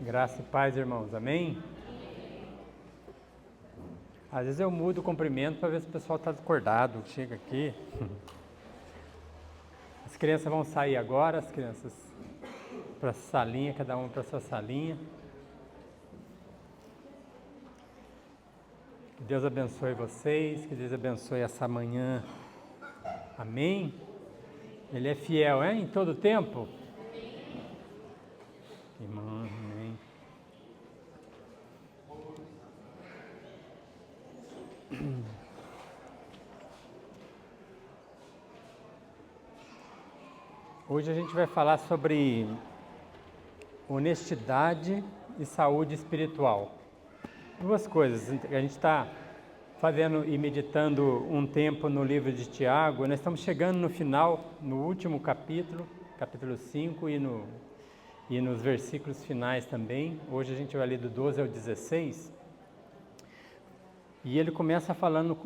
Graça e paz, irmãos. Amém? Às vezes eu mudo o cumprimento para ver se o pessoal está acordado. Chega aqui. As crianças vão sair agora, as crianças para a salinha, cada uma para a sua salinha. Que Deus abençoe vocês, que Deus abençoe essa manhã. Amém? Ele é fiel, hein? Em todo tempo? Irmão, amém. Hoje a gente vai falar sobre honestidade e saúde espiritual. Duas coisas. A gente está fazendo e meditando um tempo no livro de Tiago. Nós estamos chegando no final, no último capítulo, capítulo 5, e nos versículos finais também. Hoje a gente vai ler do 12 ao 16. E ele começa falando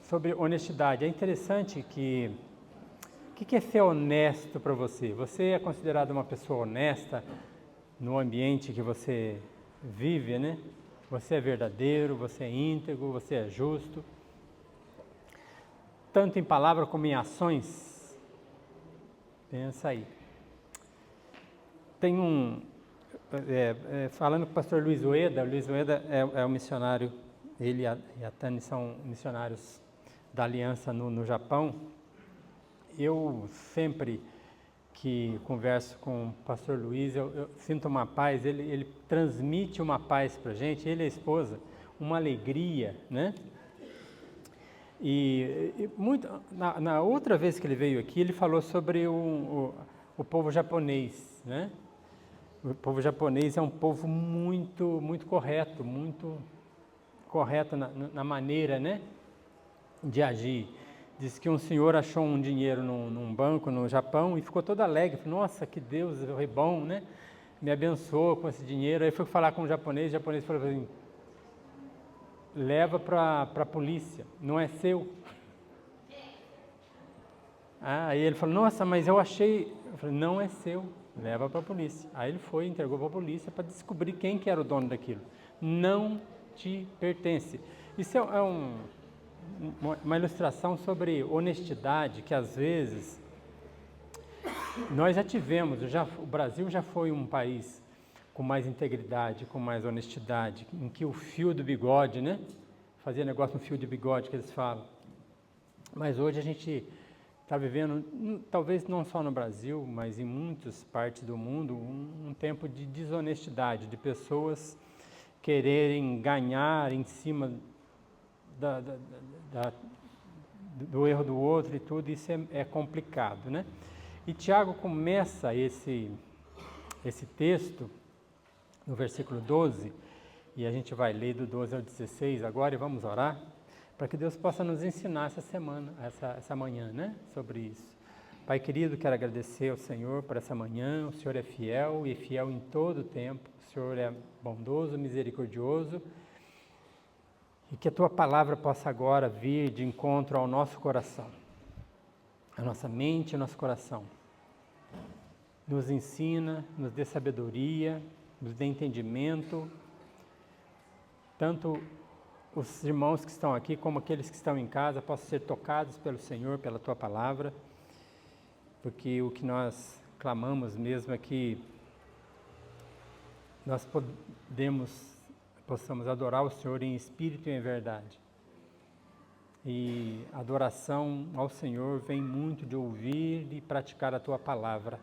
sobre honestidade. É interessante que... O que é ser honesto para você? Você é considerado uma pessoa honesta no ambiente que você vive, né? Você é verdadeiro, você é íntegro, você é justo. Tanto em palavra como em ações. Pensa aí. Tem falando com o pastor Luiz Ueda é um missionário, ele e a Tani são missionários da Aliança no Japão. Eu sempre que converso com o pastor Luiz, eu sinto uma paz, ele transmite uma paz para a gente, ele e a esposa, uma alegria, né? E muito, na outra vez que ele veio aqui, ele falou sobre o povo japonês, né? O povo japonês é um povo muito correto, muito correto na maneira, né, de agir. Diz que um senhor achou um dinheiro num banco no Japão e ficou todo alegre. Falou, nossa, que Deus foi bom, né? Me abençoou com esse dinheiro. Aí foi falar com o japonês falou assim, leva para a polícia, não é seu. Aí ele falou, nossa, mas eu achei... Eu falei, não é seu, leva para a polícia. Aí ele foi, entregou para a polícia para descobrir quem que era o dono daquilo. Não te pertence. Isso é uma ilustração sobre honestidade que às vezes nós já tivemos. O Brasil já foi um país com mais integridade, com mais honestidade, em que o fio do bigode, né? Fazia negócio no fio de bigode que eles falam. Mas hoje a gente está vivendo, talvez não só no Brasil, mas em muitas partes do mundo, um tempo de desonestidade, de pessoas quererem ganhar em cima do erro do outro e tudo. Isso é complicado, né? E Tiago começa esse texto no versículo 12, e a gente vai ler do 12 ao 16 agora, e vamos orar, para que Deus possa nos ensinar essa semana, essa manhã, né, sobre isso. Pai querido, quero agradecer ao Senhor por essa manhã. O Senhor é fiel e fiel em todo o tempo. O Senhor é bondoso, misericordioso, e que a Tua palavra possa agora vir de encontro ao nosso coração, a nossa mente e nosso coração. Nos ensina, nos dê sabedoria, nos dê entendimento, tanto os irmãos que estão aqui como aqueles que estão em casa possam ser tocados pelo Senhor, pela Tua palavra, porque o que nós clamamos mesmo é que nós possamos adorar o Senhor em espírito e em verdade. E a adoração ao Senhor vem muito de ouvir e praticar a Tua palavra.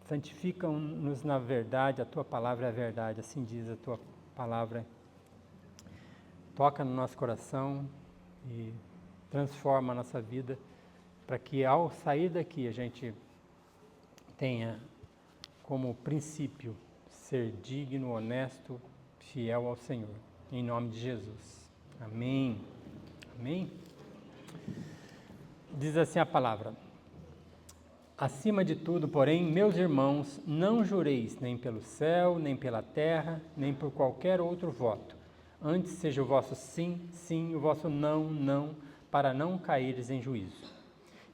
Santifica-nos na verdade, a Tua palavra é a verdade, assim diz a Tua palavra. Toca no nosso coração e transforma a nossa vida, para que ao sair daqui a gente tenha como princípio ser digno, honesto, fiel ao Senhor. Em nome de Jesus. Amém. Amém. Diz assim a palavra. Acima de tudo, porém, meus irmãos, não jureis nem pelo céu, nem pela terra, nem por qualquer outro voto. Antes seja o vosso sim, sim, o vosso não, não, para não caíres em juízo.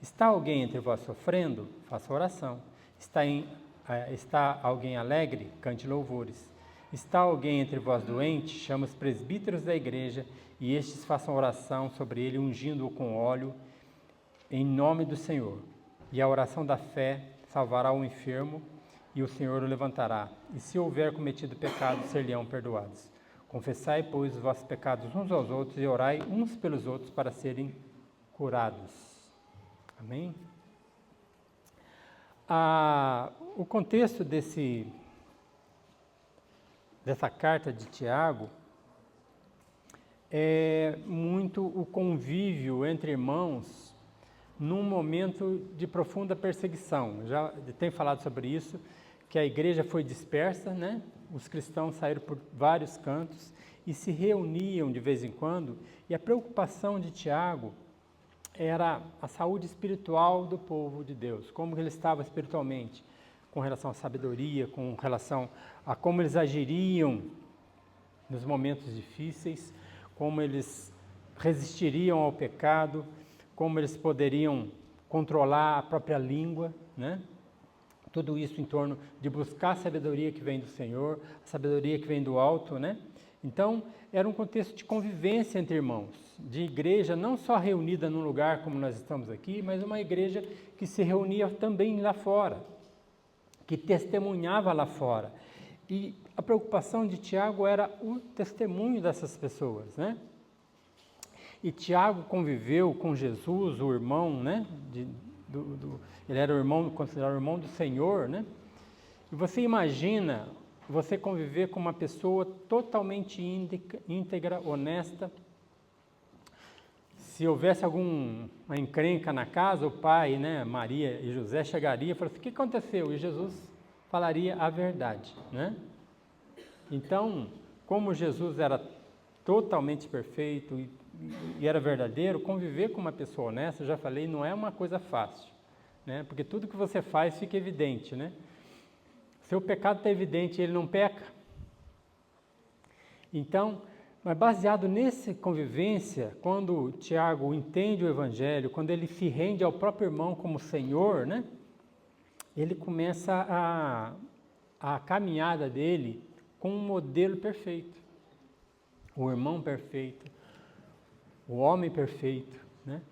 Está alguém entre vós sofrendo? Faça oração. Está Está alguém alegre? Cante louvores. Está alguém entre vós doente? Chama os presbíteros da igreja e estes façam oração sobre ele, ungindo-o com óleo, em nome do Senhor. E a oração da fé salvará o enfermo e o Senhor o levantará. E se houver cometido pecado, ser-lhe-ão perdoados. Confessai, pois, os vossos pecados uns aos outros e orai uns pelos outros para serem curados. Amém? O contexto dessa carta de Tiago é muito o convívio entre irmãos num momento de profunda perseguição. Já tenho falado sobre isso, que a igreja foi dispersa, né? Os cristãos saíram por vários cantos e se reuniam de vez em quando, e a preocupação de Tiago era a saúde espiritual do povo de Deus, como ele estava espiritualmente, com relação à sabedoria, com relação a como eles agiriam nos momentos difíceis, como eles resistiriam ao pecado, como eles poderiam controlar a própria língua, né? Tudo isso em torno de buscar a sabedoria que vem do Senhor, a sabedoria que vem do alto, né? Então, era um contexto de convivência entre irmãos, de igreja não só reunida num lugar como nós estamos aqui, mas uma igreja que se reunia também lá fora, que testemunhava lá fora. E a preocupação de Tiago era o testemunho dessas pessoas, né? E Tiago conviveu com Jesus, o irmão, né? Ele era o irmão, considerado o irmão do Senhor, né? E você imagina você conviver com uma pessoa totalmente íntegra, honesta. Se houvesse alguma encrenca na casa, o pai, né, Maria e José chegariam e falariam assim: o que aconteceu? E Jesus falaria a verdade, né? Então, como Jesus era totalmente perfeito e era verdadeiro, conviver com uma pessoa honesta, eu já falei, não é uma coisa fácil, né? Porque tudo que você faz fica evidente, né? Seu pecado está evidente e ele não peca. Então, mas baseado nessa convivência, quando Tiago entende o Evangelho, quando ele se rende ao próprio irmão como Senhor, né? Ele começa a caminhada dele com um modelo perfeito. O irmão perfeito, o homem perfeito, né?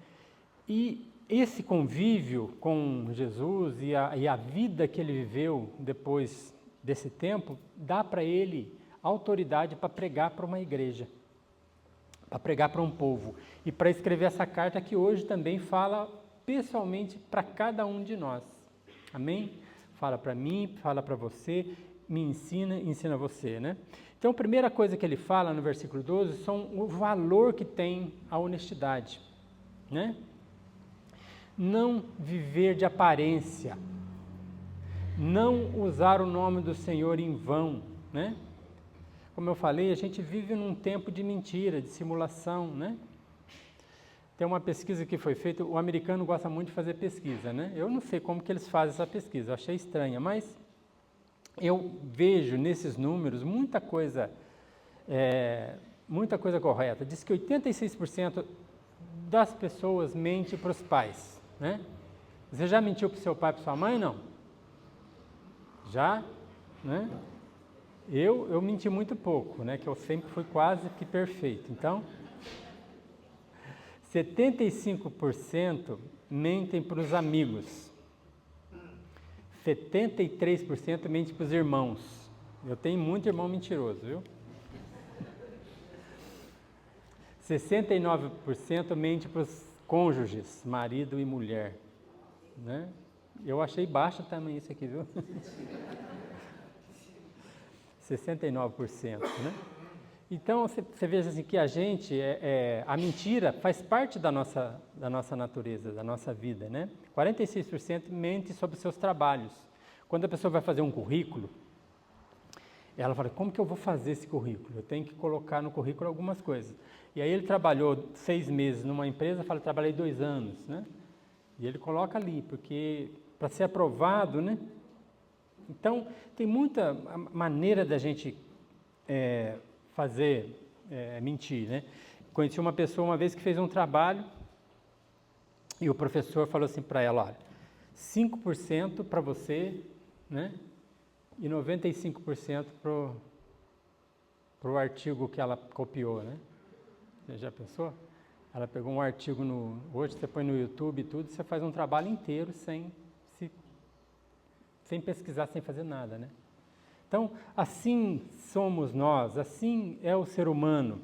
E esse convívio com Jesus e a vida que ele viveu depois desse tempo, dá para ele autoridade para pregar para uma igreja, para pregar para um povo, e para escrever essa carta que hoje também fala pessoalmente para cada um de nós. Amém? Fala para mim, fala para você, me ensina você, né? Então, a primeira coisa que ele fala no versículo 12 são o valor que tem a honestidade, né? Não viver de aparência, não usar o nome do Senhor em vão, né? Como eu falei, a gente vive num tempo de mentira, de simulação, né? Tem uma pesquisa que foi feita, o americano gosta muito de fazer pesquisa, né? Eu não sei como que eles fazem essa pesquisa, eu achei estranha, mas eu vejo nesses números muita coisa correta. Diz que 86% das pessoas mente para os pais, né? Você já mentiu para o seu pai e para sua mãe, não? Já? Né? Eu menti muito pouco, né? Que eu sempre fui quase que perfeito. Então, 75% mentem para os amigos. 73% mente para os irmãos. Eu tenho muito irmão mentiroso, viu? 69% mente para os cônjuges, marido e mulher, né? Eu achei baixo também isso aqui, viu? 69%, né? Então, você veja assim, que a gente, a mentira faz parte da nossa natureza, da nossa vida, né? 46% mente sobre os seus trabalhos. Quando a pessoa vai fazer um currículo, ela fala: como que eu vou fazer esse currículo? Eu tenho que colocar no currículo algumas coisas. E aí ele trabalhou 6 meses numa empresa, fala: trabalhei 2 anos, né? E ele coloca ali, porque para ser aprovado, né? Então, tem muita maneira da gente mentir, né? Conheci uma pessoa uma vez que fez um trabalho e o professor falou assim para ela: olha, 5% para você, né? e 95% para o artigo que ela copiou, né? Você já pensou? Ela pegou um artigo hoje você põe no YouTube e tudo, você faz um trabalho inteiro sem pesquisar, sem fazer nada, né? Então, assim somos nós, assim é o ser humano.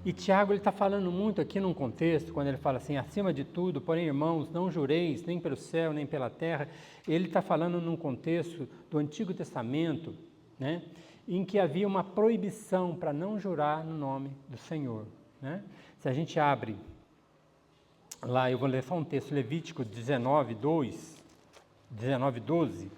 E Tiago ele está falando muito aqui num contexto, quando ele fala assim, acima de tudo, porém, irmãos, não jureis nem pelo céu, nem pela terra. Ele está falando num contexto do Antigo Testamento, né, em que havia uma proibição para não jurar no nome do Senhor. Né? Se a gente abre lá, eu vou ler só um texto, Levítico 19:12. 19:12.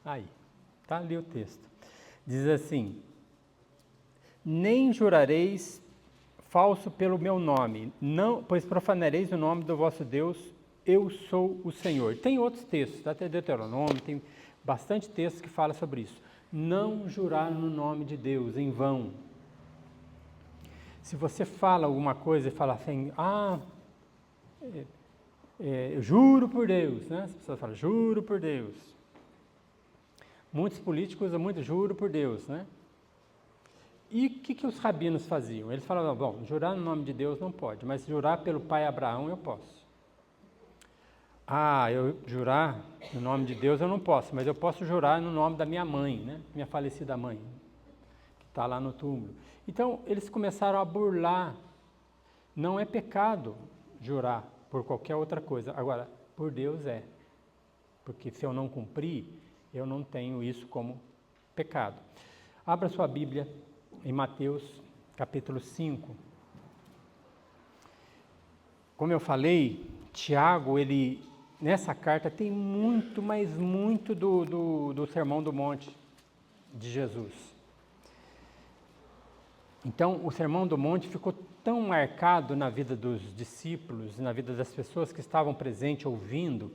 Aí, está ali o texto. Diz assim, nem jurareis falso pelo meu nome, não, pois profanareis o nome do vosso Deus, eu sou o Senhor. Tem outros textos, até Deuteronômio, tem bastante textos que falam sobre isso. Não jurar no nome de Deus em vão. Se você fala alguma coisa e fala assim, eu juro por Deus, né? As pessoas falam, juro por Deus. Muitos políticos usam muito juro por Deus, né? E o que os rabinos faziam? Eles falavam, bom, jurar no nome de Deus não pode, mas jurar pelo pai Abraão eu posso. Eu jurar no nome de Deus eu não posso, mas eu posso jurar no nome da minha mãe, né? Minha falecida mãe, que está lá no túmulo. Então, eles começaram a burlar. Não é pecado jurar por qualquer outra coisa. Agora, por Deus é. Porque se eu não cumprir, eu não tenho isso como pecado. Abra sua Bíblia em Mateus, capítulo 5. Como eu falei, Tiago, nessa carta tem muito, mas muito do Sermão do Monte de Jesus. Então, o Sermão do Monte ficou tão marcado na vida dos discípulos, na vida das pessoas que estavam presentes, ouvindo.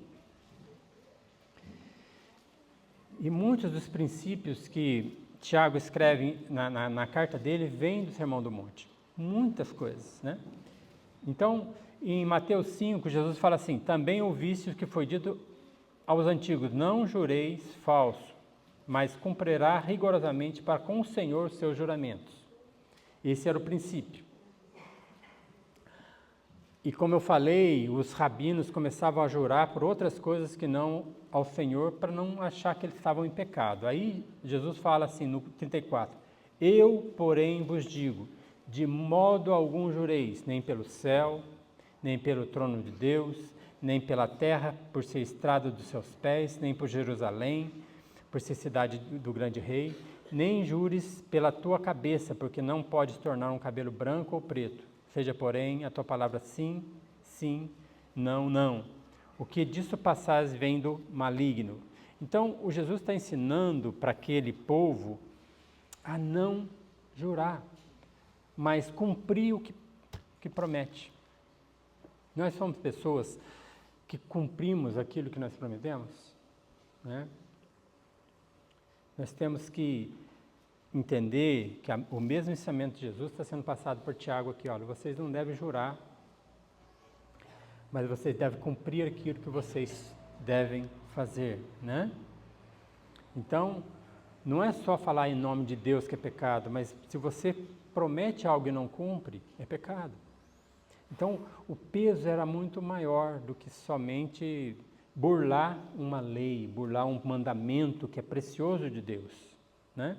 E muitos dos princípios que Tiago escreve na carta dele vêm do Sermão do Monte. Muitas coisas, né? Então, em Mateus 5, Jesus fala assim, também ouviste o que foi dito aos antigos, não jureis falso, mas cumprirá rigorosamente para com o Senhor seus juramentos. Esse era o princípio. E como eu falei, os rabinos começavam a jurar por outras coisas que não ao Senhor, para não achar que eles estavam em pecado. Aí Jesus fala assim no 34, eu, porém, vos digo, de modo algum jureis, nem pelo céu, nem pelo trono de Deus, nem pela terra, por ser estrada dos seus pés, nem por Jerusalém, por ser cidade do grande rei, nem jures pela tua cabeça, porque não podes tornar um cabelo branco ou preto. Seja, porém, a tua palavra sim, sim, não, não. O que disso passares vem do maligno. Então, o Jesus está ensinando para aquele povo a não jurar, mas cumprir o que promete. Nós somos pessoas que cumprimos aquilo que nós prometemos, né? Nós temos que entender que o mesmo ensinamento de Jesus está sendo passado por Tiago aqui, olha, vocês não devem jurar, mas vocês devem cumprir aquilo que vocês devem fazer, né? Então, não é só falar em nome de Deus que é pecado, mas se você promete algo e não cumpre, é pecado. Então, o peso era muito maior do que somente burlar uma lei, burlar um mandamento que é precioso de Deus, né?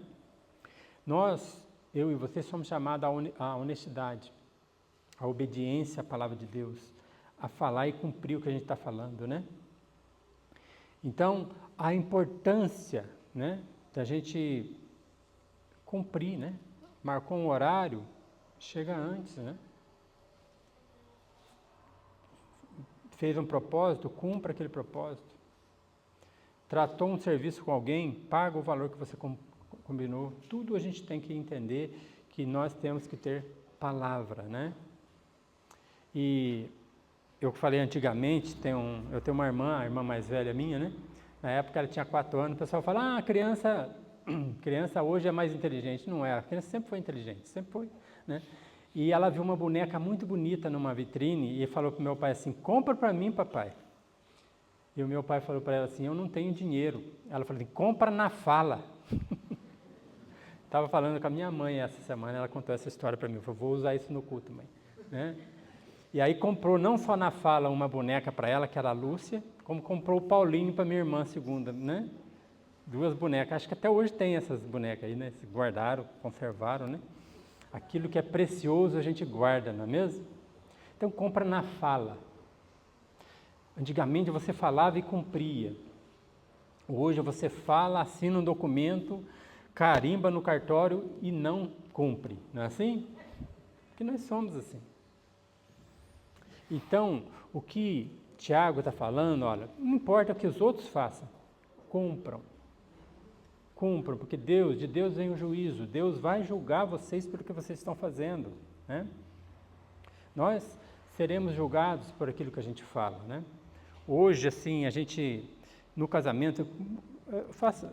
Nós, eu e você, somos chamados à honestidade, à obediência à palavra de Deus, a falar e cumprir o que a gente está falando, né? Então, a importância, né, da gente cumprir, né? Marcou um horário, chega antes, né? Fez um propósito, cumpra aquele propósito. Tratou um serviço com alguém, paga o valor que você combinou. Tudo a gente tem que entender que nós temos que ter palavra, né? E eu falei antigamente, eu tenho uma irmã, a irmã mais velha minha, né? Na época ela tinha 4 anos, o pessoal fala, criança hoje é mais inteligente. Não é, a criança sempre foi inteligente, sempre foi, né? E ela viu uma boneca muito bonita numa vitrine e falou para o meu pai assim, compra para mim, papai. E o meu pai falou para ela assim, eu não tenho dinheiro. Ela falou assim, compra na fala. Estava falando com a minha mãe essa semana, ela contou essa história para mim, eu falei, vou usar isso no culto, mãe. Né? E aí comprou não só na fala uma boneca para ela, que era a Lúcia, como comprou o Paulinho para minha irmã segunda, né? 2 bonecas, acho que até hoje tem essas bonecas aí, né? Se guardaram, conservaram, né? Aquilo que é precioso a gente guarda, não é mesmo? Então compra na fala. Antigamente você falava e cumpria. Hoje você fala, assina um documento, carimba no cartório e não cumpre, não é assim? Porque nós somos assim. Então, o que Tiago está falando, olha, não importa o que os outros façam, cumpram, porque de Deus vem o juízo, Deus vai julgar vocês pelo que vocês estão fazendo, né? Nós seremos julgados por aquilo que a gente fala, né? Hoje, assim, a gente, no casamento, eu faço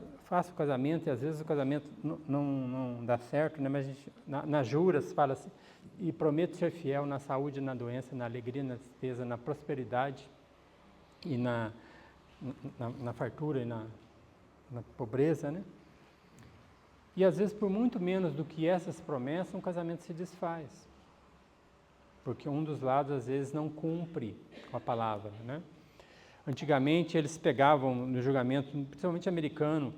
o casamento e às vezes o casamento não dá certo, né? Mas a gente, nas juras fala assim, e prometo ser fiel na saúde, na doença, na alegria, na tristeza, na prosperidade e na fartura e na pobreza, né? E às vezes por muito menos do que essas promessas, um casamento se desfaz. Porque um dos lados às vezes não cumpre com a palavra, né? Antigamente eles pegavam no julgamento, principalmente americano,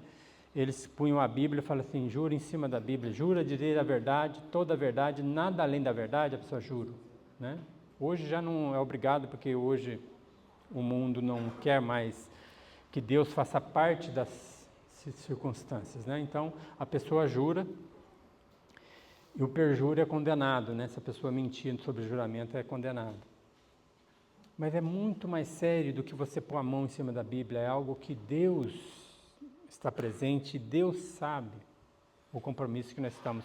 eles punham a Bíblia e falavam assim, jura em cima da Bíblia, jura dizer a verdade, toda a verdade, nada além da verdade, a pessoa jura, né? Hoje já não é obrigado, porque hoje o mundo não quer mais que Deus faça parte das circunstâncias, né? Então a pessoa jura e o perjúrio é condenado, né? Se a pessoa mentir sobre o juramento é condenado. Mas é muito mais sério do que você pôr a mão em cima da Bíblia, é algo que Deus está presente, Deus sabe o compromisso que nós estamos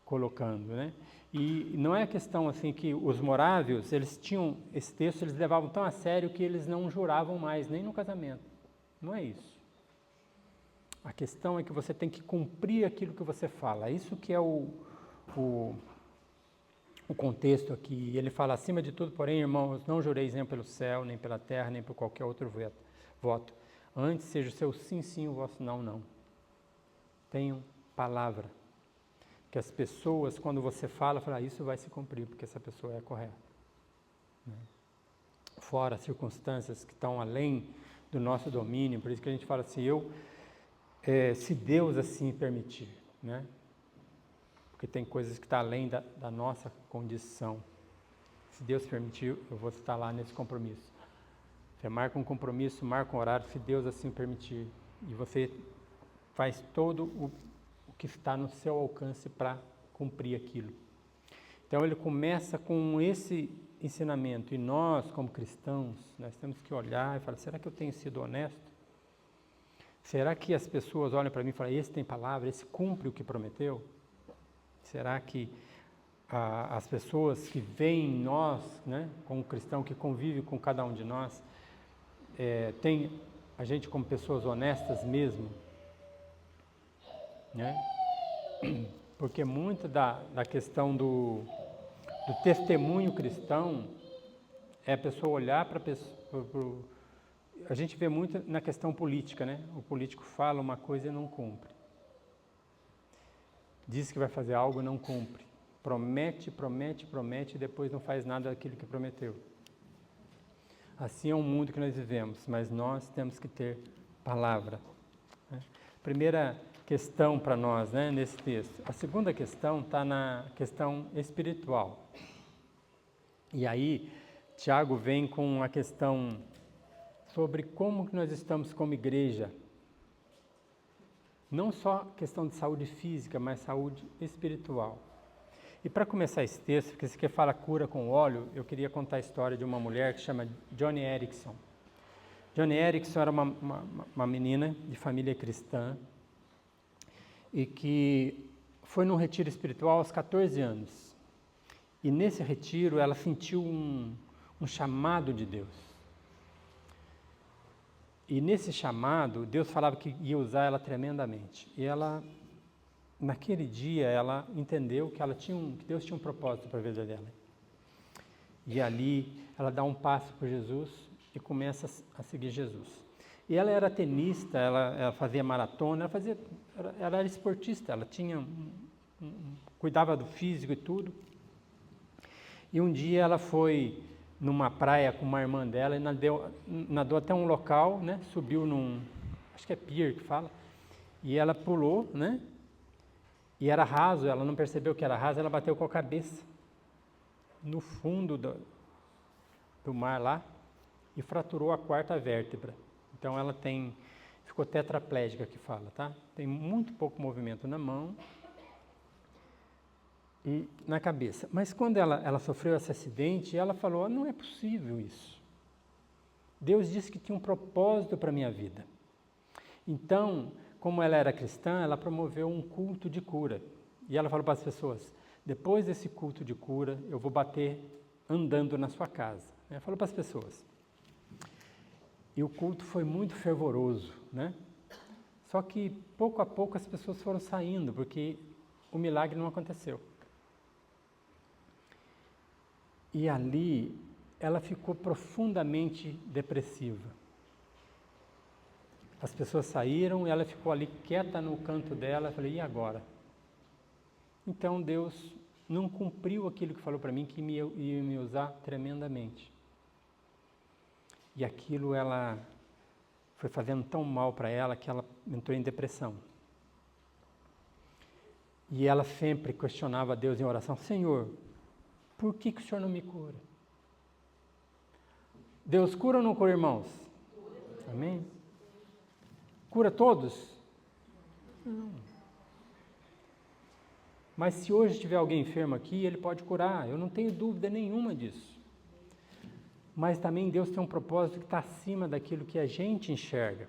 colocando, né? E não é questão assim que os morávios, eles tinham esse texto, eles levavam tão a sério que eles não juravam mais, nem no casamento. Não é isso. A questão é que você tem que cumprir aquilo que você fala. Isso que é o contexto aqui. Ele fala, acima de tudo, porém, irmãos, não jureis nem pelo céu, nem pela terra, nem por qualquer outro voto. Antes seja o seu sim, sim, o vosso não, não. Tenham palavra. Que as pessoas, quando você fala, isso vai se cumprir, porque essa pessoa é correta. Fora as circunstâncias que estão além do nosso domínio, por isso que a gente fala assim, se Deus assim permitir, né? Porque tem coisas que estão além da nossa condição. Se Deus permitir, eu vou estar lá nesse compromisso. Você marca um compromisso, marca um horário, se Deus assim permitir. E você faz todo o que está no seu alcance para cumprir aquilo. Então ele começa com esse ensinamento. E nós, como cristãos, nós temos que olhar e falar, será que eu tenho sido honesto? Será que as pessoas olham para mim e falam, esse tem palavra, esse cumpre o que prometeu? Será que as pessoas que veem em nós, né, como cristão, que convive com cada um de nós, tem a gente como pessoas honestas mesmo? Né? Porque muito da questão do testemunho cristão é a pessoa olhar para a pessoa... A gente vê muito na questão política, né? O político fala uma coisa e não cumpre. Diz que vai fazer algo e não cumpre. Promete e depois não faz nada daquilo que prometeu. Assim é o mundo que nós vivemos, mas nós temos que ter palavra. Né? Primeira questão para nós, né, nesse texto. A segunda questão está na questão espiritual. E aí, Tiago vem com a questão sobre como que nós estamos como igreja. Não só questão de saúde física, mas saúde espiritual. E para começar esse texto, porque esse aqui fala cura com óleo, eu queria contar a história de uma mulher que chama Joni Eareckson. Joni Eareckson era uma menina de família cristã e que foi num retiro espiritual aos 14 anos. E nesse retiro ela sentiu um chamado de Deus. E nesse chamado, Deus falava que ia usar ela tremendamente. E ela, naquele dia, ela entendeu que que Deus tinha um propósito para a vida dela. E ali ela dá um passo por Jesus e começa a seguir Jesus. E ela era tenista, ela fazia maratona, ela era esportista, ela tinha cuidava do físico e tudo. E um dia ela foi numa praia com uma irmã dela e nadou até um local, né? Subiu acho que é pier que fala, e ela pulou, né? E era raso, ela não percebeu que era raso, ela bateu com a cabeça no fundo do mar lá e fraturou a 4ª vértebra. Então ela ficou tetraplégica que fala, tá? Tem muito pouco movimento na mão e na cabeça. Mas quando ela sofreu esse acidente, ela falou, não é possível isso. Deus disse que tinha um propósito para a minha vida. Então, como ela era cristã, ela promoveu um culto de cura. E ela falou para as pessoas, depois desse culto de cura, eu vou bater andando na sua casa. Ela falou para as pessoas. E o culto foi muito fervoroso, né? Só que, pouco a pouco, as pessoas foram saindo, porque o milagre não aconteceu. E ali, ela ficou profundamente depressiva. As pessoas saíram e ela ficou ali quieta no canto dela. Eu falei, e agora? Então, Deus não cumpriu aquilo que falou para mim, que ia me usar tremendamente. E aquilo ela foi fazendo tão mal para ela que ela entrou em depressão. E ela sempre questionava a Deus em oração, Senhor, por que o Senhor não me cura? Deus cura ou não cura, irmãos? Amém? Cura todos? Não. Mas se hoje tiver alguém enfermo aqui, ele pode curar, eu não tenho dúvida nenhuma disso. Mas também Deus tem um propósito que está acima daquilo que a gente enxerga.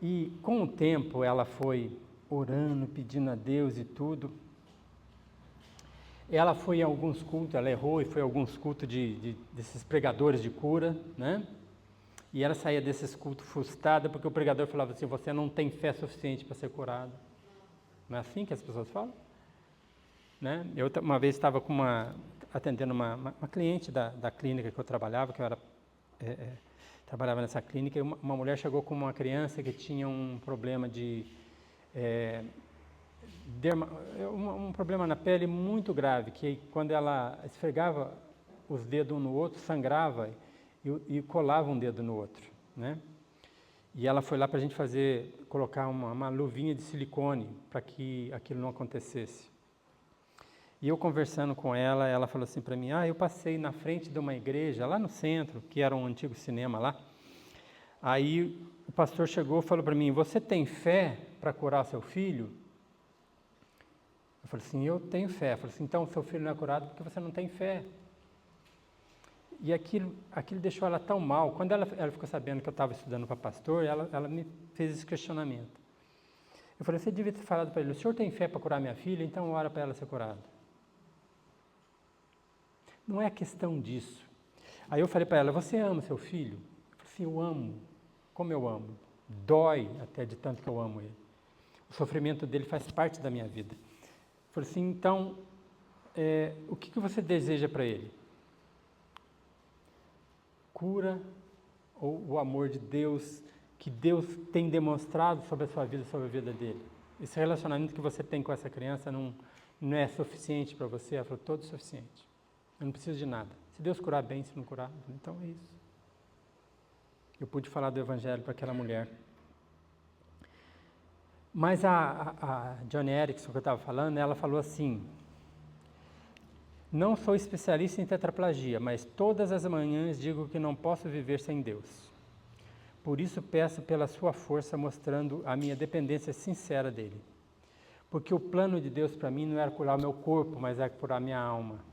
E com o tempo ela foi orando, pedindo a Deus e tudo. Ela foi em alguns cultos, ela errou e foi em alguns cultos desses pregadores de cura, né? E ela saía desses cultos frustrada porque o pregador falava assim, você não tem fé suficiente para ser curado. Não é assim que as pessoas falam? Né? Eu uma vez estava atendendo uma cliente da clínica que eu trabalhava, que eu trabalhava nessa clínica, e uma mulher chegou com uma criança que tinha um problema um problema na pele muito grave, que quando ela esfregava os dedos um no outro, sangrava e colava um dedo no outro, né? E ela foi lá para a gente colocar uma luvinha de silicone para que aquilo não acontecesse. E eu conversando com ela, ela falou assim para mim, eu passei na frente de uma igreja, lá no centro, que era um antigo cinema lá. Aí o pastor chegou e falou para mim, você tem fé para curar seu filho? Eu falei assim, eu tenho fé. Eu falei assim, então seu filho não é curado porque você não tem fé. E aquilo deixou ela tão mal. Quando ela ficou sabendo que eu estava estudando para pastor, ela me fez esse questionamento. Eu falei, você devia ter falado para ele, o senhor tem fé para curar minha filha? Então ora para ela ser curada. Não é questão disso. Aí eu falei para ela, você ama seu filho? Eu falei assim, eu amo. Como eu amo? Dói até de tanto que eu amo ele. O sofrimento dele faz parte da minha vida. Eu falei assim, então, o que você deseja para ele? Cura ou o amor de Deus, que Deus tem demonstrado sobre a sua vida, sobre a vida dele. Esse relacionamento que você tem com essa criança não é suficiente para você? Ela falou, todo suficiente. Eu não preciso de nada. Se Deus curar bem, se não curar, então é isso. Eu pude falar do evangelho para aquela mulher. Mas a Joni Eareckson, que eu estava falando, ela falou assim, não sou especialista em tetraplegia, mas todas as manhãs digo que não posso viver sem Deus. Por isso peço pela sua força, mostrando a minha dependência sincera dele. Porque o plano de Deus para mim não era curar o meu corpo, mas era curar a minha alma.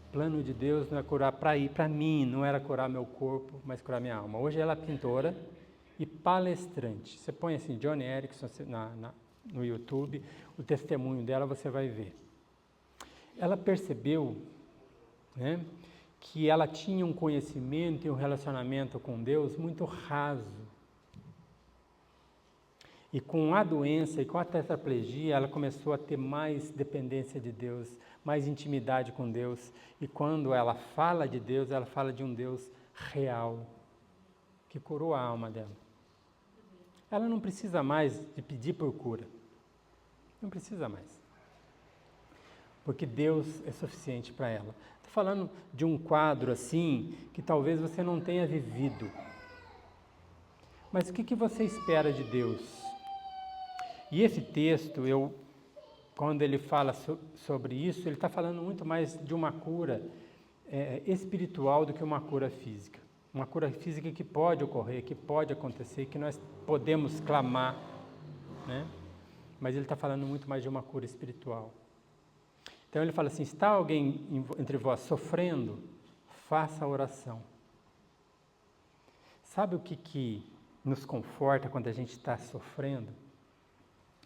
O plano de Deus não é curar para mim, não era curar meu corpo, mas curar minha alma. Hoje ela é pintora e palestrante. Você põe assim, Joni Eareckson no YouTube, o testemunho dela você vai ver. Ela percebeu, né, que ela tinha um conhecimento e um relacionamento com Deus muito raso. E com a doença e com a tetraplegia, ela começou a ter mais dependência de Deus, mais intimidade com Deus. E quando ela fala de Deus, ela fala de um Deus real, que curou a alma dela. Ela não precisa mais de pedir por cura. Não precisa mais. Porque Deus é suficiente para ela. Estou falando de um quadro assim, que talvez você não tenha vivido. Mas o que você espera de Deus? E esse texto, quando ele fala sobre isso, ele está falando muito mais de uma cura espiritual do que uma cura física. Uma cura física que pode ocorrer, que pode acontecer, que nós podemos clamar, né? Mas ele está falando muito mais de uma cura espiritual. Então ele fala assim, está alguém entre vós sofrendo? Faça a oração. Sabe o que nos conforta quando a gente está sofrendo?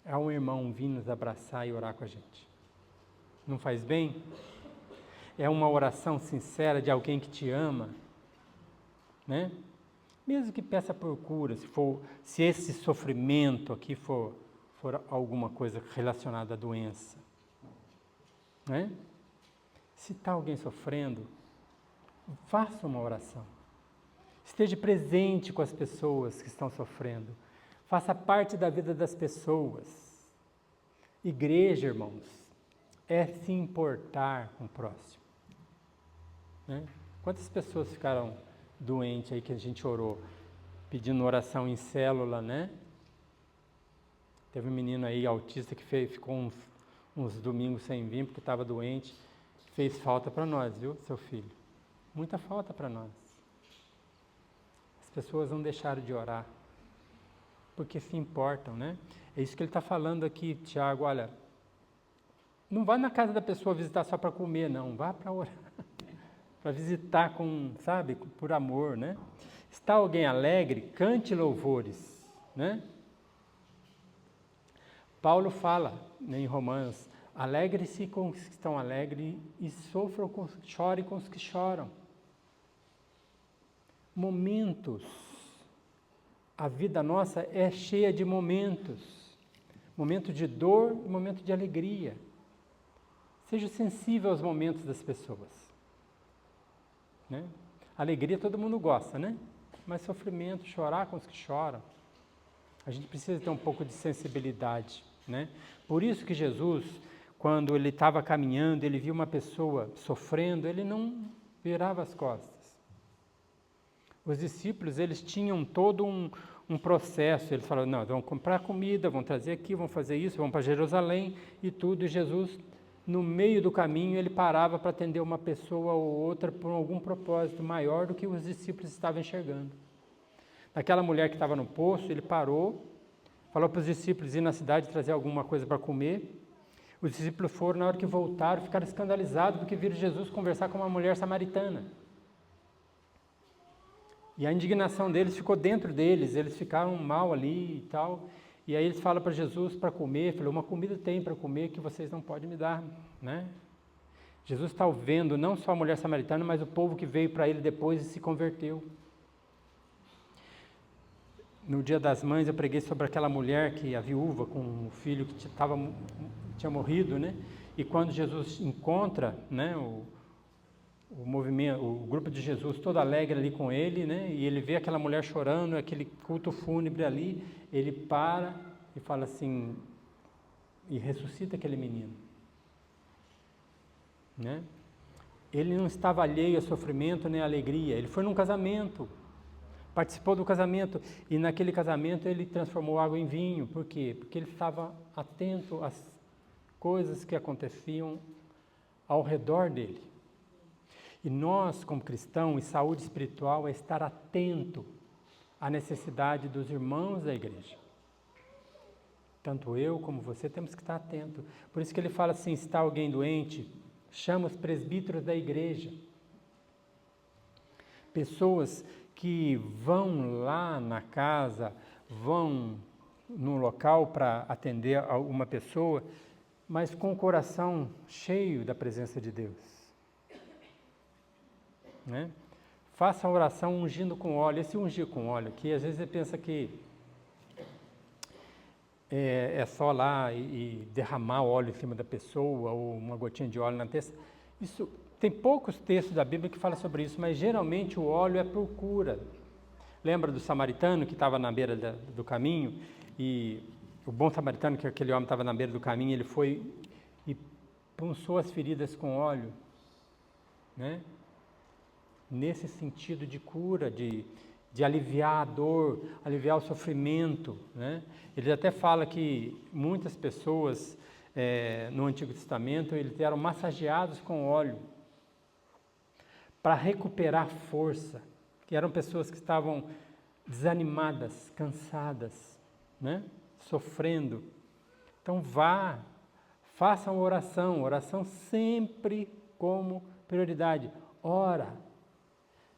É um irmão vir nos abraçar e orar com a gente. Não faz bem? É uma oração sincera de alguém que te ama, né? Mesmo que peça por cura, se esse sofrimento aqui for alguma coisa relacionada à doença, né? Se está alguém sofrendo, faça uma oração. Esteja presente com as pessoas que estão sofrendo. Faça parte da vida das pessoas. Igreja, irmãos, é se importar com o próximo. Né? Quantas pessoas ficaram doentes aí que a gente orou, pedindo oração em célula, né? Teve um menino aí autista que ficou uns domingos sem vir porque estava doente. Fez falta para nós, viu, seu filho? Muita falta para nós. As pessoas não deixaram de orar, porque se importam, né? É isso que ele está falando aqui, Tiago, olha, não vá na casa da pessoa visitar só para comer, não, vá para orar, para visitar por amor, né? Está alguém alegre, cante louvores, né? Paulo fala, né, em Romanos, alegre-se com os que estão alegres e chorem com os que choram. Momentos. A vida nossa é cheia de momentos. Momento de dor e momento de alegria. Seja sensível aos momentos das pessoas. Né? Alegria todo mundo gosta, né? Mas sofrimento, chorar com os que choram. A gente precisa ter um pouco de sensibilidade, né? Por isso que Jesus, quando ele estava caminhando, ele viu uma pessoa sofrendo, ele não virava as costas. Os discípulos, eles tinham todo um processo, eles falaram, não, vão comprar comida, vão trazer aqui, vão fazer isso, vão para Jerusalém e tudo, e Jesus, no meio do caminho, ele parava para atender uma pessoa ou outra por algum propósito maior do que os discípulos estavam enxergando. Naquela mulher que estava no poço, ele parou, falou para os discípulos ir na cidade trazer alguma coisa para comer. Os discípulos foram, na hora que voltaram, ficaram escandalizados porque viram Jesus conversar com uma mulher samaritana. E a indignação deles ficou dentro deles, eles ficaram mal ali e tal. E aí eles falam para Jesus para comer, falou, uma comida tem para comer que vocês não podem me dar, né? Jesus está vendo não só a mulher samaritana, mas o povo que veio para ele depois e se converteu. No Dia das Mães eu preguei sobre aquela mulher, a viúva com um filho que tinha morrido, né? E quando Jesus encontra, né, o movimento, o grupo de Jesus todo alegre ali com ele, né? E ele vê aquela mulher chorando, aquele culto fúnebre ali, ele para e fala assim, e ressuscita aquele menino, né? Ele não estava alheio a sofrimento nem a alegria, ele foi num casamento, participou do casamento, e naquele casamento ele transformou água em vinho. Por quê? Porque ele estava atento às coisas que aconteciam ao redor dele. E nós, como cristãos, e saúde espiritual é estar atento à necessidade dos irmãos da igreja. Tanto eu como você temos que estar atento. Por isso que ele fala assim, se está alguém doente, chama os presbíteros da igreja. Pessoas que vão lá na casa, vão no local para atender a uma pessoa, mas com o coração cheio da presença de Deus. Né? Faça a oração ungindo com óleo. Esse ungir com óleo aqui, às vezes você pensa que é só lá e derramar óleo em cima da pessoa, ou uma gotinha de óleo na testa. Isso, tem poucos textos da Bíblia que falam sobre isso, mas geralmente o óleo é por cura. Lembra do samaritano que estava na beira do caminho, e o bom samaritano, que aquele homem estava na beira do caminho, ele foi e punçou as feridas com óleo, né? Nesse sentido de cura, de aliviar a dor, aliviar o sofrimento, né? Ele até fala que muitas pessoas no Antigo Testamento, eles eram massageados com óleo para recuperar força, que eram pessoas que estavam desanimadas, cansadas, né? Sofrendo. Então faça uma oração sempre como prioridade. Ora,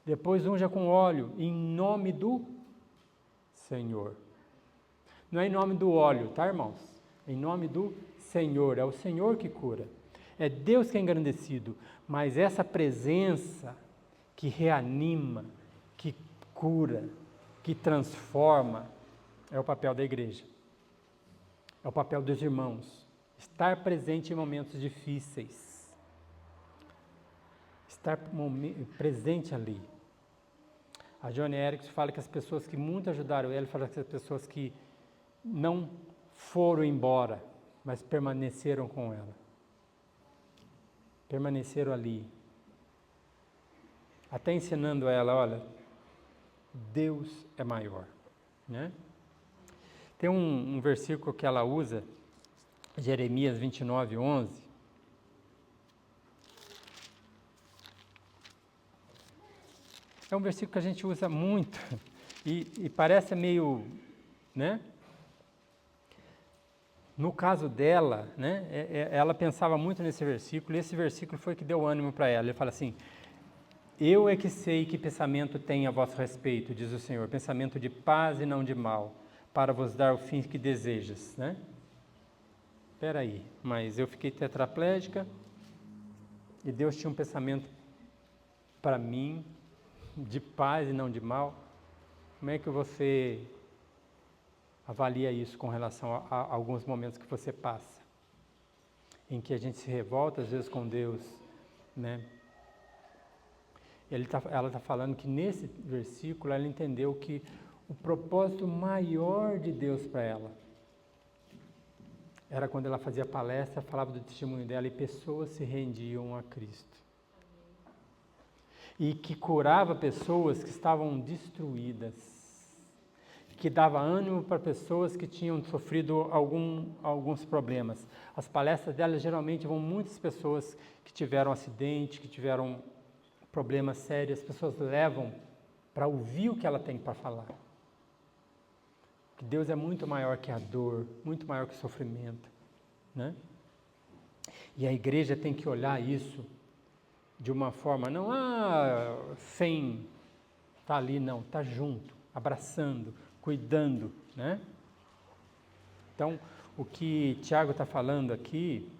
depois unja com óleo, em nome do Senhor. Não é em nome do óleo, tá, irmãos? É em nome do Senhor, é o Senhor que cura. É Deus que é engrandecido, mas essa presença que reanima, que cura, que transforma, é o papel da igreja. É o papel dos irmãos. Estar presente em momentos difíceis. Estar presente ali. A Joni Erickson fala que as pessoas que muito ajudaram ela, fala que as pessoas que não foram embora, mas permaneceram com ela. Permaneceram ali. Até ensinando ela, olha, Deus é maior, né? Tem um versículo que ela usa, Jeremias 29, 11. É um versículo que a gente usa muito e parece meio, né? No caso dela, né, ela pensava muito nesse versículo, e esse versículo foi que deu ânimo para ela. Ele fala assim: eu é que sei que pensamento tem a vosso respeito, diz o Senhor, pensamento de paz e não de mal, para vos dar o fim que desejas, né? Espera aí, mas eu fiquei tetraplégica e Deus tinha um pensamento para mim de paz e não de mal. Como é que você avalia isso com relação a alguns momentos que você passa, em que a gente se revolta às vezes com Deus, né? Ela está falando que nesse versículo ela entendeu que o propósito maior de Deus para ela era quando ela fazia palestra, falava do testemunho dela e pessoas se rendiam a Cristo. E que curava pessoas que estavam destruídas, que dava ânimo para pessoas que tinham sofrido alguns problemas. As palestras dela geralmente vão muitas pessoas que tiveram acidente, que tiveram problemas sérios, as pessoas levam para ouvir o que ela tem para falar. Que Deus é muito maior que a dor, muito maior que o sofrimento, né? E a igreja tem que olhar isso de uma forma, não sem estar ali, não, estar junto, abraçando, cuidando, né? Então, o que Tiago está falando aqui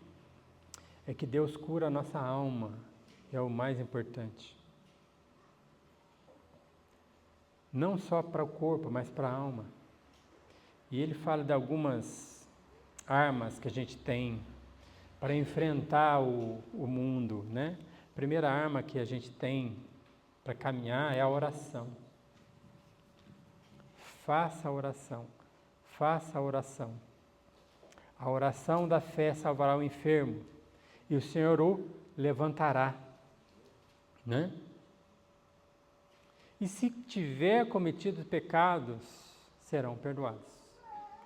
é que Deus cura a nossa alma, é o mais importante. Não só para o corpo, mas para a alma. E ele fala de algumas armas que a gente tem para enfrentar o mundo, né? A primeira arma que a gente tem para caminhar é a oração. Faça a oração. Faça a oração. A oração da fé salvará o enfermo, e o Senhor o levantará, né? E se tiver cometido pecados, serão perdoados.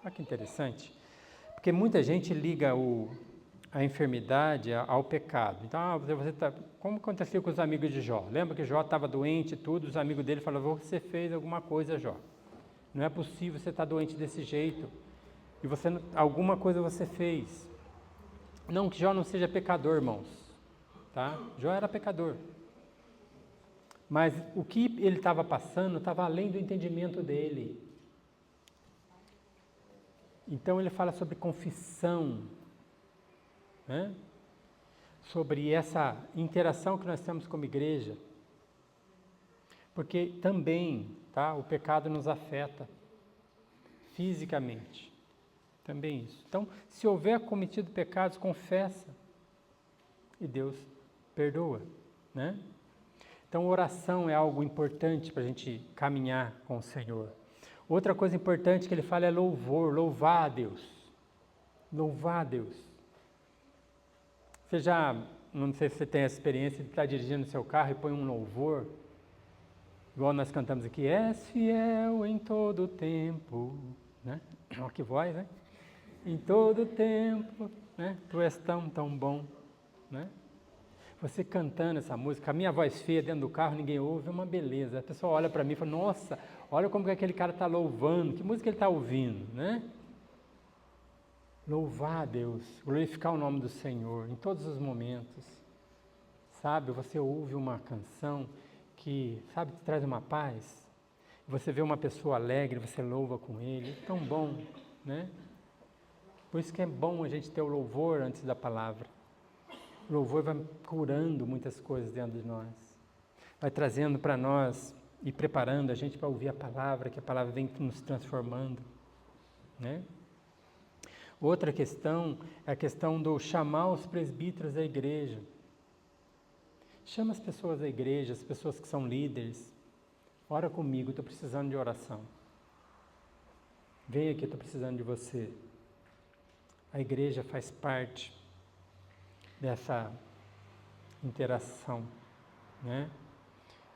Olha que interessante. Porque muita gente liga a enfermidade ao pecado. Então, como aconteceu com os amigos de Jó? Lembra que Jó estava doente e tudo, os amigos dele falavam: você fez alguma coisa, Jó. Não é possível você estar doente desse jeito. E alguma coisa você fez. Não que Jó não seja pecador, irmãos. Tá? Jó era pecador. Mas o que ele estava passando estava além do entendimento dele. Então ele fala sobre confissão, né? Sobre essa interação que nós temos como igreja, porque também, tá, o pecado nos afeta fisicamente, também isso. Então, se houver cometido pecados, confessa e Deus perdoa, né? Então, oração é algo importante para a gente caminhar com o Senhor. Outra coisa importante que ele fala é louvor, louvar a Deus. Louvar a Deus. Você já, não sei se você tem essa experiência de estar dirigindo o seu carro e põe um louvor, igual nós cantamos aqui, és fiel em todo tempo, né? Olha que voz, né? Em todo tempo, né? Tu és tão, tão bom, né? Você cantando essa música, a minha voz feia dentro do carro, ninguém ouve, é uma beleza. A pessoa olha para mim e fala, nossa, olha como que aquele cara está louvando, que música ele está ouvindo, né? Louvar a Deus, glorificar o nome do Senhor em todos os momentos. Sabe, você ouve uma canção que, sabe, te traz uma paz. Você vê uma pessoa alegre, você louva com ele, é tão bom, né? Por isso que é bom a gente ter o louvor antes da palavra. O louvor vai curando muitas coisas dentro de nós. Vai trazendo para nós e preparando a gente para ouvir a palavra, que a palavra vem nos transformando, né? Outra questão é a questão do chamar os presbíteros da igreja. Chama as pessoas da igreja, as pessoas que são líderes. Ora comigo, estou precisando de oração. Vem aqui, estou precisando de você. A igreja faz parte dessa interação, né?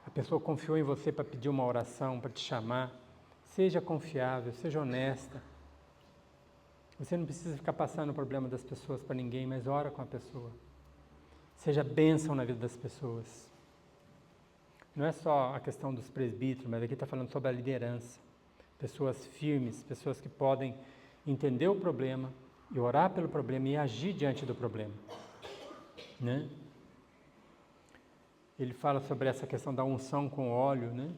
A pessoa confiou em você para pedir uma oração, para te chamar. Seja confiável, seja honesta. Você não precisa ficar passando o problema das pessoas para ninguém, mas ora com a pessoa. Seja bênção na vida das pessoas. Não é só a questão dos presbíteros, mas aqui está falando sobre a liderança. Pessoas firmes, pessoas que podem entender o problema e orar pelo problema e agir diante do problema, né? Ele fala sobre essa questão da unção com óleo, né?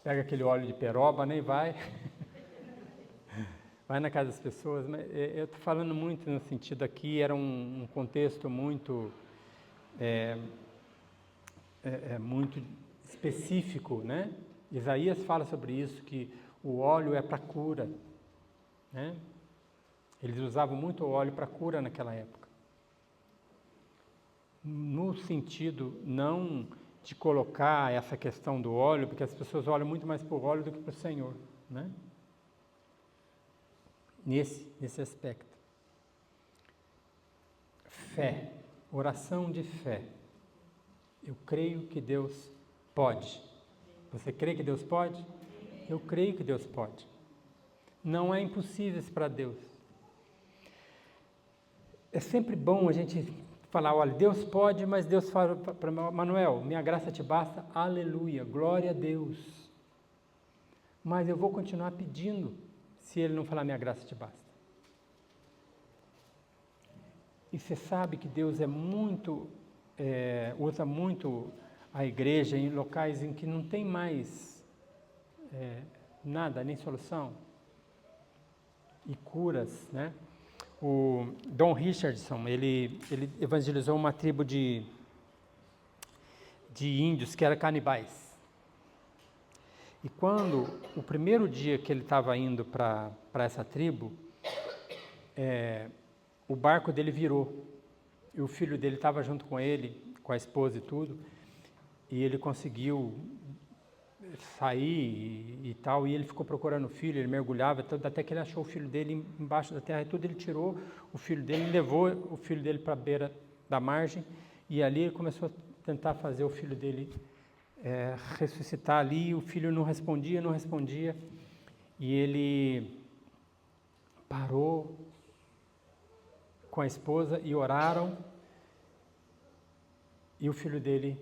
Pega aquele óleo de peroba, né, e vai na casa das pessoas. Mas eu estou falando muito no sentido aqui, era um contexto muito muito específico, né? Isaías fala sobre isso, que o óleo é para cura, né? Eles usavam muito óleo para cura naquela época. No sentido não de colocar essa questão do óleo, porque as pessoas olham muito mais para o óleo do que para o Senhor, né? Nesse aspecto. Fé, oração de fé. Eu creio que Deus pode. Você crê que Deus pode? Eu creio que Deus pode. Não é impossível para Deus. É sempre bom a gente falar, olha, Deus pode, mas Deus fala para Manuel, minha graça te basta, aleluia, glória a Deus. Mas eu vou continuar pedindo, se ele não falar minha graça te basta. E você sabe que Deus usa muito a igreja em locais em que não tem mais nada, nem solução. E curas, né? O Don Richardson, ele evangelizou uma tribo de índios que eram canibais. E quando, o primeiro dia que ele estava indo para essa tribo, o barco dele virou. E o filho dele estava junto com ele, com a esposa e tudo. E ele conseguiu sair e tal, e ele ficou procurando o filho, ele mergulhava, até que ele achou o filho dele embaixo da terra, e tudo, ele tirou o filho dele, levou o filho dele para a beira da margem, e ali ele começou a tentar fazer o filho dele ressuscitar ali, e o filho não respondia, e ele parou com a esposa e oraram, e o filho dele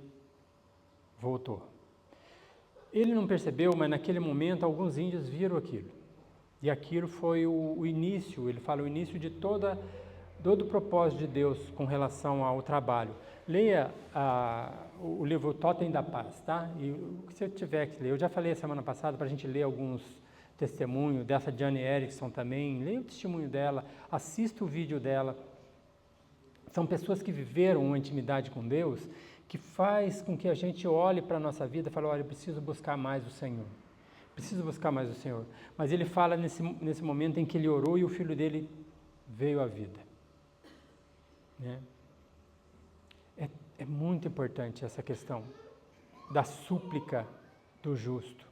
voltou. Ele não percebeu, mas naquele momento alguns índios viram aquilo. E aquilo foi o início, ele fala, o início de todo o propósito de Deus com relação ao trabalho. Leia o livro Totem da Paz, tá? E se eu tiver que ler, eu já falei a semana passada para a gente ler alguns testemunho dessa Joni Eareckson também, leia o testemunho dela, assista o vídeo dela. São pessoas que viveram uma intimidade com Deus, que faz com que a gente olhe para a nossa vida e fale, olha, eu preciso buscar mais o Senhor. Preciso buscar mais o Senhor. Mas ele fala nesse momento em que ele orou e o filho dele veio à vida. Né? É muito importante essa questão da súplica do justo.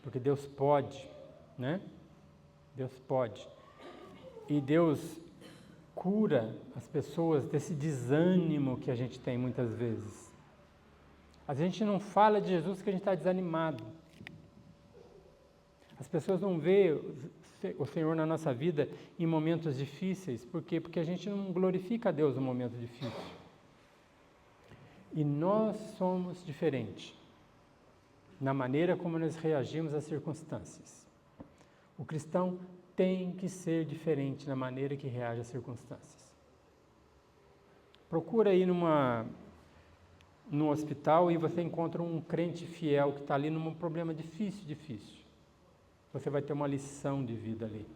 Porque Deus pode, né? Deus pode. E Deus cura as pessoas desse desânimo que a gente tem muitas vezes. A gente não fala de Jesus porque a gente está desanimado. As pessoas não veem o Senhor na nossa vida em momentos difíceis. Por quê? Porque a gente não glorifica a Deus no momento difícil. E nós somos diferentes na maneira como nós reagimos às circunstâncias. O cristão tem que ser diferente na maneira que reage às circunstâncias. Procura ir no hospital e você encontra um crente fiel que está ali num problema difícil. Você vai ter uma lição de vida ali.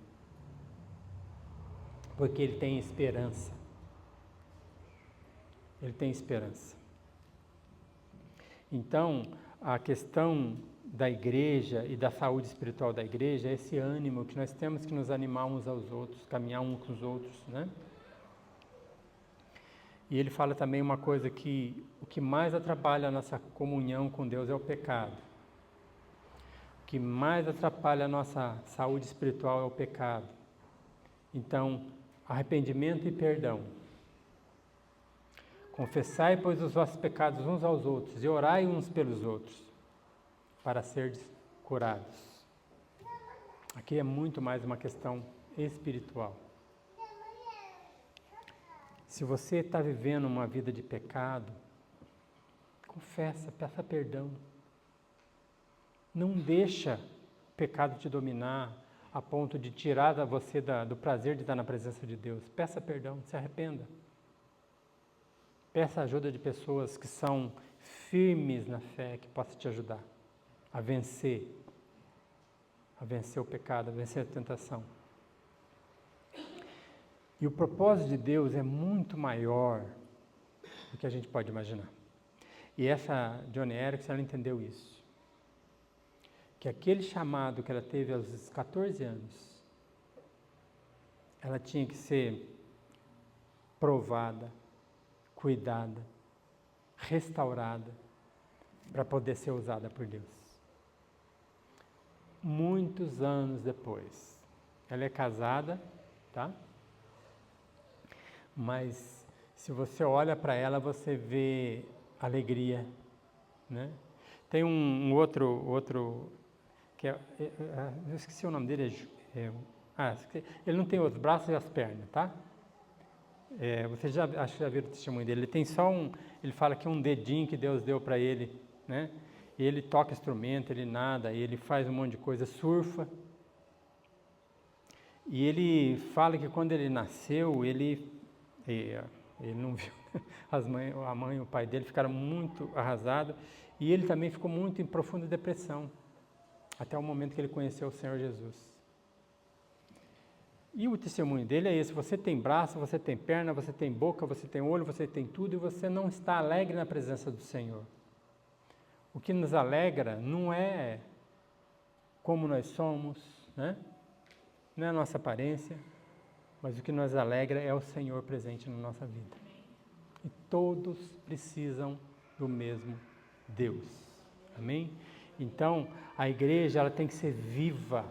Porque ele tem esperança. Ele tem esperança. Então, a questão da igreja e da saúde espiritual da igreja é esse ânimo que nós temos que nos animar uns aos outros, caminhar uns com os outros, né? E ele fala também uma coisa que o que mais atrapalha a nossa comunhão com Deus é o pecado. O que mais atrapalha a nossa saúde espiritual é o pecado. Então, arrependimento e perdão. Confessai, pois, os vossos pecados uns aos outros e orai uns pelos outros, para seres curados. Aqui é muito mais uma questão espiritual. Se você está vivendo uma vida de pecado, confessa, peça perdão. Não deixa o pecado te dominar a ponto de tirar você do prazer de estar na presença de Deus. Peça perdão, se arrependa. Peça ajuda de pessoas que são firmes na fé, que possam te ajudar a vencer o pecado, a vencer a tentação. E o propósito de Deus é muito maior do que a gente pode imaginar. E essa Joni Eareckson, ela entendeu isso. Que aquele chamado que ela teve aos 14 anos, ela tinha que ser provada, cuidada, restaurada, para poder ser usada por Deus. Muitos anos depois. Ela é casada, tá? Mas se você olha para ela, você vê alegria, né? Tem um outro que eu esqueci o nome dele, ele não tem os braços e as pernas, tá? Você acho que já viram o testemunho dele. Ele tem só ele fala que um dedinho que Deus deu para ele, né? E ele toca instrumento, ele nada, ele faz um monte de coisa, surfa. E ele fala que quando ele nasceu, ele não viu, a mãe e o pai dele ficaram muito arrasados, e ele também ficou muito em profunda depressão, até o momento que ele conheceu o Senhor Jesus. E o testemunho dele é esse: você tem braço, você tem perna, você tem boca, você tem olho, você tem tudo, e você não está alegre na presença do Senhor. O que nos alegra não é como nós somos, né? Não é a nossa aparência, mas o que nos alegra é o Senhor presente na nossa vida. E todos precisam do mesmo Deus. Amém? Então, a igreja ela tem que ser viva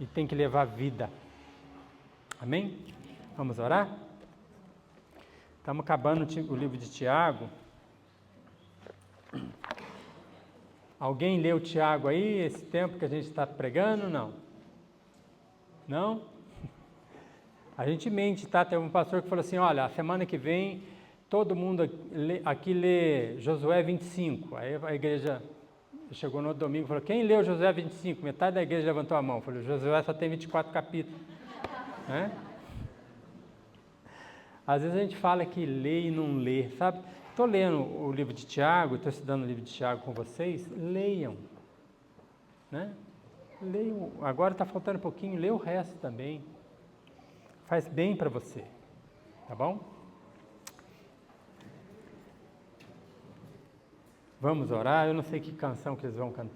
e tem que levar vida. Amém? Vamos orar? Estamos acabando o livro de Tiago. Alguém leu Tiago aí, esse tempo que a gente está pregando? Não? Não? A gente mente, tá? Teve um pastor que falou assim, olha, a semana que vem todo mundo aqui lê Josué 25. Aí a igreja chegou no outro domingo e falou, quem leu Josué 25? Metade da igreja levantou a mão. Falou, Josué só tem 24 capítulos. Né? Às vezes a gente fala que lê e não lê, sabe? Estou lendo o livro de Tiago, estou estudando o livro de Tiago com vocês, leiam. Né? Agora está faltando um pouquinho, lê o resto também. Faz bem para você, tá bom? Vamos orar, eu não sei que canção que eles vão cantar.